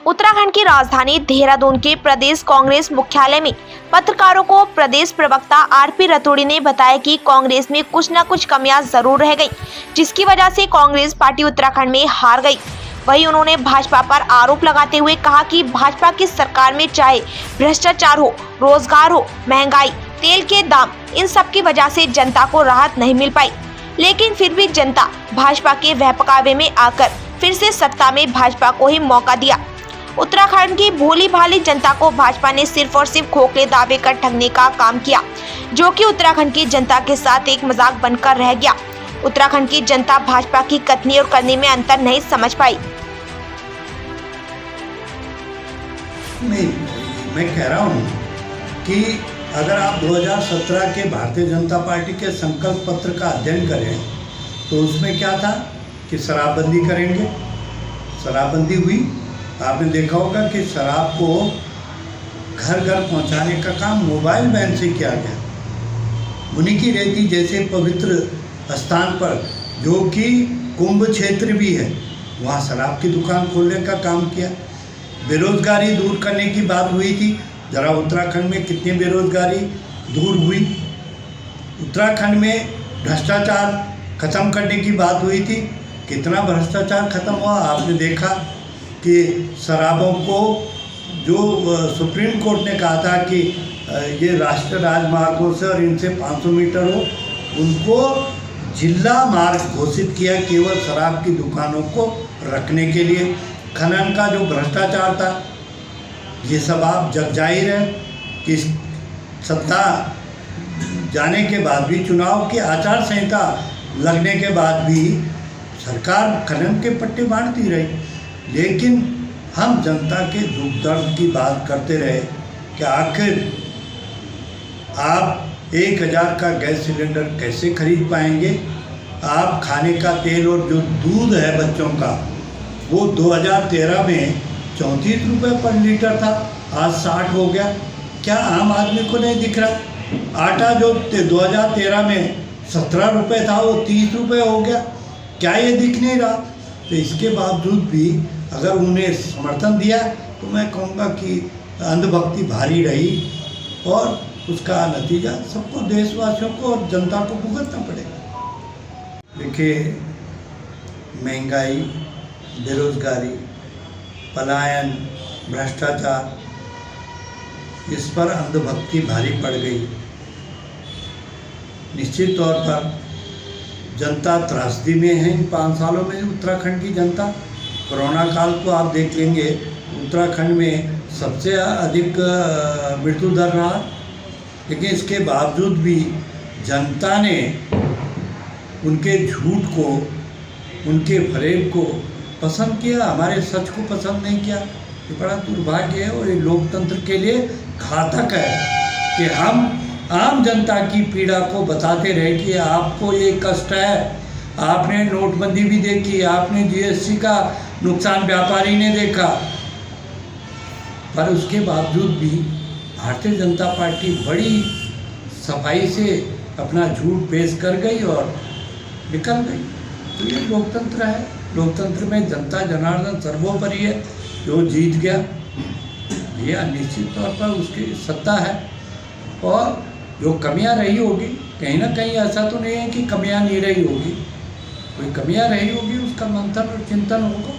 उत्तराखंड की राजधानी देहरादून के प्रदेश कांग्रेस मुख्यालय में पत्रकारों को प्रदेश प्रवक्ता आरपी रतूड़ी ने बताया कि कांग्रेस में कुछ न कुछ कमियां जरूर रह गई, जिसकी वजह से कांग्रेस पार्टी उत्तराखंड में हार गई। वहीं उन्होंने भाजपा पर आरोप लगाते हुए कहा कि भाजपा की सरकार में चाहे भ्रष्टाचार हो, रोजगार हो, महंगाई, तेल के दाम, इन सब की वजह से जनता को राहत नहीं मिल पाई, लेकिन फिर भी जनता भाजपा के बहकावे में आकर फिर से सत्ता में भाजपा को ही मौका दिया। उत्तराखंड की भोली भाली जनता को भाजपा ने सिर्फ और सिर्फ खोखले दावे कर ठगने का काम किया, जो कि उत्तराखंड की जनता के साथ एक मजाक बनकर रह गया। उत्तराखंड की जनता भाजपा की कथनी और करनी में अंतर नहीं समझ पाई। नहीं, मैं कह रहा हूँ कि अगर आप 2017 के भारतीय जनता पार्टी के संकल्प पत्र का अध्ययन करें तो उसमें क्या था कि शराबबंदी करेंगे। शराबबंदी हुई, आपने देखा होगा कि शराब को घर घर पहुंचाने का काम मोबाइल वैन से किया गया। मुनि की रेती जैसे पवित्र स्थान पर, जो कि कुंभ क्षेत्र भी है, वहाँ शराब की दुकान खोलने का काम किया। बेरोजगारी दूर करने की बात हुई थी, जरा उत्तराखंड में कितनी बेरोजगारी दूर हुई। उत्तराखंड में भ्रष्टाचार खत्म करने की बात हुई थी, कितना भ्रष्टाचार खत्म हुआ। आपने देखा कि शराबों को जो सुप्रीम कोर्ट ने कहा था कि ये राष्ट्रीय राजमार्गों से और इनसे 500 मीटर हो, उनको जिला मार्ग घोषित किया केवल शराब की दुकानों को रखने के लिए। खनन का जो भ्रष्टाचार था, ये सब आप जग जाहिर है कि सत्ता जाने के बाद भी, चुनाव की आचार संहिता लगने के बाद भी सरकार खनन के पट्टे बांटती रही। लेकिन हम जनता के दुख दर्द की बात करते रहे कि आखिर आप 1000 का गैस सिलेंडर कैसे खरीद पाएंगे। आप खाने का तेल और जो दूध है बच्चों का, वो 2013 में 34 रुपये पर लीटर था, आज 60 हो गया। क्या आम आदमी को नहीं दिख रहा? आटा जो 2013 में 17 रुपये था, वो 30 रुपये हो गया। क्या ये दिख नहीं रहा? तो इसके बावजूद भी अगर उन्हें समर्थन दिया तो मैं कहूँगा कि अंधभक्ति भारी रही और उसका नतीजा सबको, देशवासियों को और जनता को भुगतना पड़ेगा। देखिए, महंगाई, बेरोजगारी, पलायन, भ्रष्टाचार, इस पर अंधभक्ति भारी पड़ गई। निश्चित तौर पर जनता त्रासदी में है इन 5 सालों में। उत्तराखंड की जनता, कोरोना काल को आप देख लेंगे, उत्तराखंड में सबसे अधिक मृत्यु दर रहा, लेकिन इसके बावजूद भी जनता ने उनके झूठ को, उनके फरेब को पसंद किया, हमारे सच को पसंद नहीं किया। ये बड़ा दुर्भाग्य है और ये लोकतंत्र के लिए घातक है कि हम आम जनता की पीड़ा को बताते रहे कि आपको ये कष्ट है। आपने नोटबंदी भी देखी, आपने जीएसटी का नुकसान व्यापारी ने देखा, पर उसके बावजूद भी भारतीय जनता पार्टी बड़ी सफाई से अपना झूठ पेश कर गई और निकल गई। तो ये लोकतंत्र है। लोकतंत्र में जनता जनार्दन सर्वोपरि है। जो जीत गया, यह निश्चित तौर पर उसकी सत्ता है। और जो कमियां रही होगी, कहीं ना कहीं ऐसा तो नहीं है कि कमियां नहीं रही होगी, कोई कमियां रही होगी, उसका मंथन और चिंतन होगा।